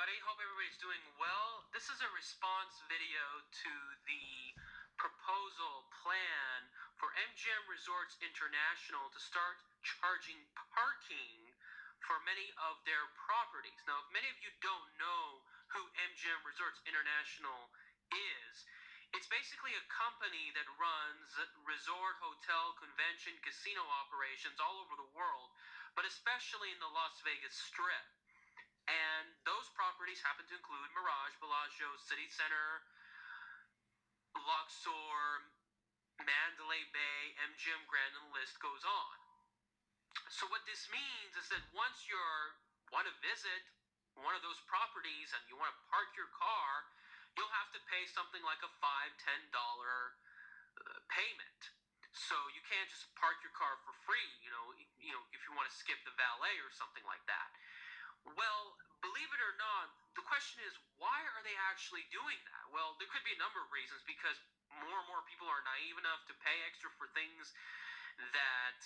everybody. Hope everybody's doing well. This is a response video to the proposal plan for MGM Resorts International to start charging parking for many of their properties. Now, if many of you don't know who MGM Resorts International is, it's basically a company that runs resort, hotel, convention, casino operations all over the world, but especially in the Las Vegas Strip. And those properties happen to include Mirage, Bellagio, City Center, Luxor, Mandalay Bay, MGM Grand, and the list goes on. So what this means is that once you want to visit one of those properties and you want to park your car, you'll have to pay something like a $5, $10 payment. So you can't just park your car for free, if you want to skip the valet or something like that. Well, believe it or not, the question is, why are they actually doing that? Well, there could be a number of reasons, because more and more people are naive enough to pay extra for things that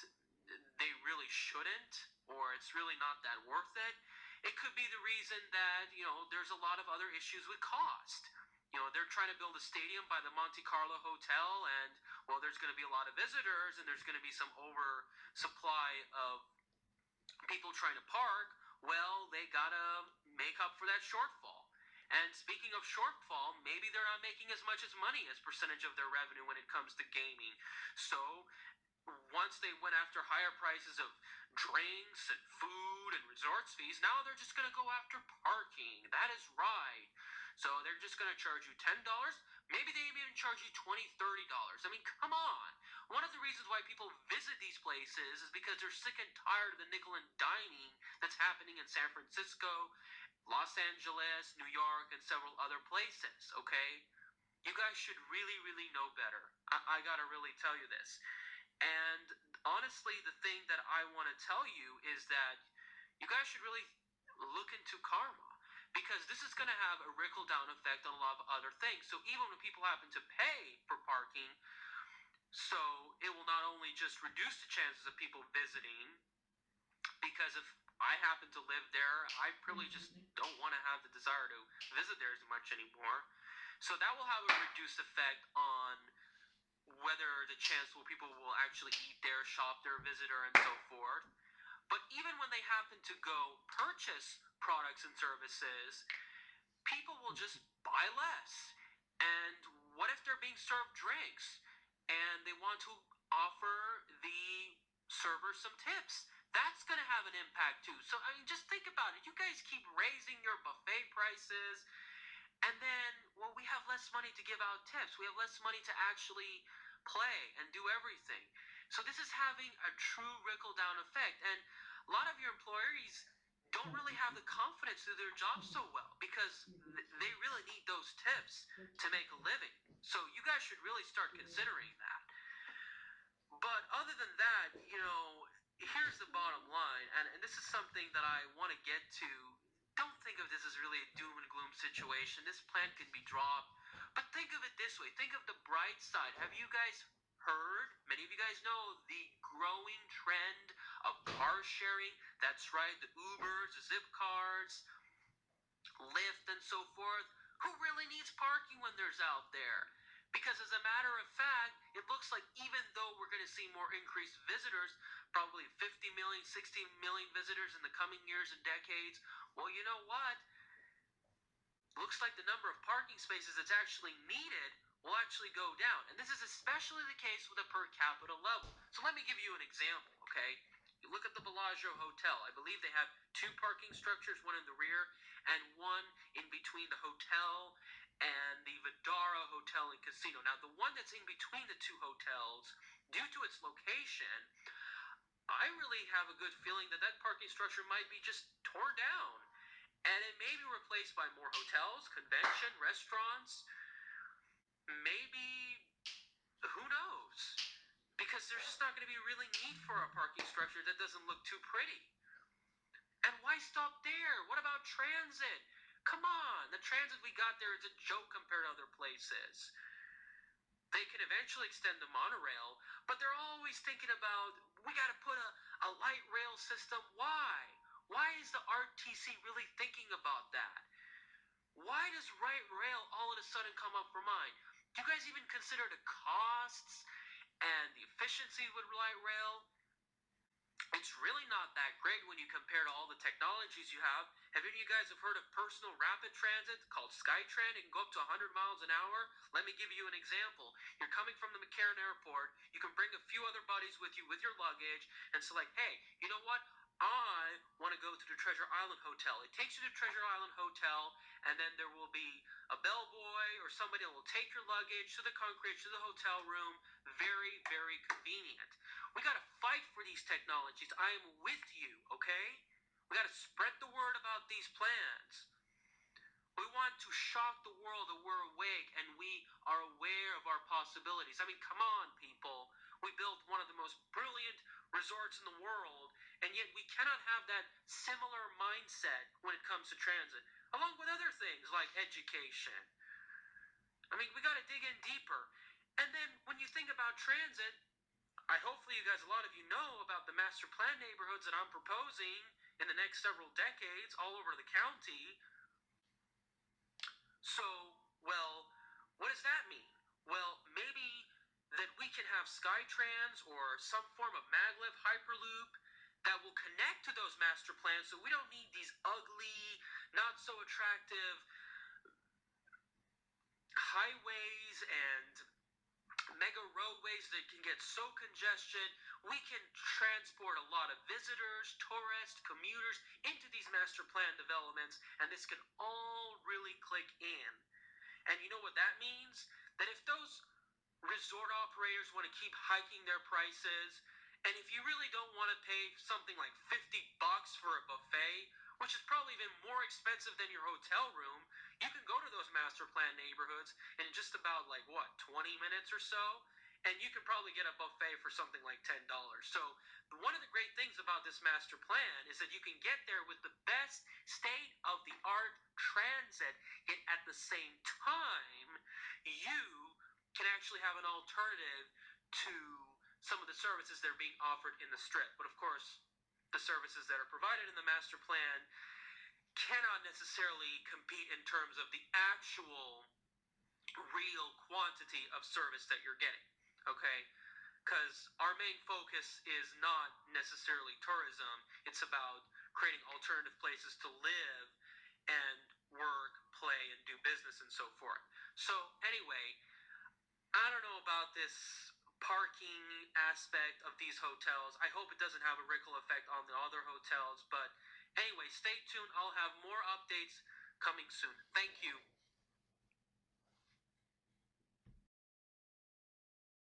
they really shouldn't, or it's really not that worth it. It could be the reason that, there's a lot of other issues with cost. They're trying to build a stadium by the Monte Carlo Hotel, and, well, there's going to be a lot of visitors, and there's going to be some oversupply of people trying to park. Well, they gotta make up for that shortfall. And speaking of shortfall, maybe they're not making as much as money as percentage of their revenue when it comes to gaming. So once they went after higher prices of drinks and food and resorts fees, now they're just going to go after parking. That is right. So they're just going to charge you $10. Maybe they even charge you $20, $30. I mean, come on. One of the reasons why people visit these places is because they're sick and tired of the nickel and diming that's happening in San Francisco, Los Angeles, New York, and several other places, okay? You guys should really, really know better. I gotta really tell you this. And honestly, the thing that I want to tell you is that you guys should really look into karma, because this is going to have a trickle-down effect on a lot of other things. So even when people happen to pay for parking, so it will not only just reduce the chances of people visiting, because if I happen to live there, I probably just don't want to have the desire to visit there as much anymore. So that will have a reduced effect on whether the chance where people will actually eat there, shop there, visitor, and so forth. But even when they happen to go purchase products and services, people will just buy less. And what if they're being served drinks and they want to offer the server some tips? That's going to have an impact too. So, I mean, just think about it. You guys keep raising your buffet prices, and then, well, we have less money to give out tips. We have less money to actually play and do everything. So this is having a true trickle-down effect. And a lot of your employees don't really have the confidence to do their job so well, because they really need those tips to make a living. So you guys should really start considering that. But other than that, here's the bottom line, and this is something that I want to get to. Don't think of this as really a doom and gloom situation. This plan can be dropped. But think of it this way. Think of the bright side. Have you guys heard, many of you guys know, the growing trend of car sharing? That's right, the Ubers, the Zipcars, Lyft, and so forth. Who really needs parking when there's out there? Because as a matter of fact, it looks like even though we're going to see more increased visitors, probably 50 million, 60 million visitors in the coming years and decades, well, you know what? Looks like the number of parking spaces that's actually needed will actually go down. And this is especially the case with a per capita level. So let me give you an example, okay? You look at the Bellagio Hotel. I believe they have 2 parking structures, one in the rear and one in between the hotel and the Vidara Hotel and Casino. Now, the one that's in between the 2 hotels, due to its location, I really have a good feeling that that parking structure might be just torn down. And it may be replaced by more hotels, convention, restaurants, maybe, who knows? Because there's just not going to be really need for a parking structure that doesn't look too pretty. And why stop there? What about transit? Come on, the transit we got there is a joke compared to other places. They can eventually extend the monorail, but they're always thinking about, we got to put a light rail system. Why? Why is the RTC really thinking about that? Why does light rail all of a sudden come up for mine? Do you guys even consider the costs and the efficiency with light rail? It's really not that great when you compare to all the technologies you have. Have any of you guys have heard of personal rapid transit called SkyTran? It can go up to 100 miles an hour. Let me give you an example. You're coming from the McCarran Airport. You can bring a few other buddies with you with your luggage and select, hey, you know what? I want to go to the Treasure Island Hotel. It takes you to Treasure Island Hotel, and then there will be a bellboy or somebody that will take your luggage to the concrete, to the hotel room. Very, very convenient. We got to fight for these technologies. I am with you, okay? We got to spread the word about these plans. We want to shock the world that we're awake and we are aware of our possibilities. I mean, come on, people. We built one of the most brilliant resorts in the world, and yet we cannot have that similar mindset when it comes to transit, along with other things like education. I mean, we got to dig in deeper. And then when you think about transit, hopefully you guys, a lot of you know about the master plan neighborhoods that I'm proposing in the next several decades all over the county. So, well, what does that mean? Well, maybe that we can have Skytrans or some form of maglev hyperloop that will connect to those master plans, so we don't need these ugly, not so attractive highways and mega roadways that can get so congested. We can transport a lot of visitors, tourists, commuters into these master plan developments, and this can all really click in. And you know what that means? That if those resort operators want to keep hiking their prices, and if you really don't want to pay something like $50 for a buffet, which is probably even more expensive than your hotel room, you can go to those master plan neighborhoods in just about like what, 20 minutes or so, and you can probably get a buffet for something like $10. So one of the great things about this master plan is that you can get there with the best state of the art transit, yet at the same time you can actually have an alternative to some of the services that are being offered in the strip. But of course, the services that are provided in the master plan cannot necessarily compete in terms of the actual real quantity of service that you're getting. Okay? Because our main focus is not necessarily tourism, it's about creating alternative places to live and work, play, and do business and so forth. So, anyway, I don't know about this parking aspect of these hotels. I hope it doesn't have a ripple effect on the other hotels. But anyway, stay tuned. I'll have more updates coming soon. Thank you.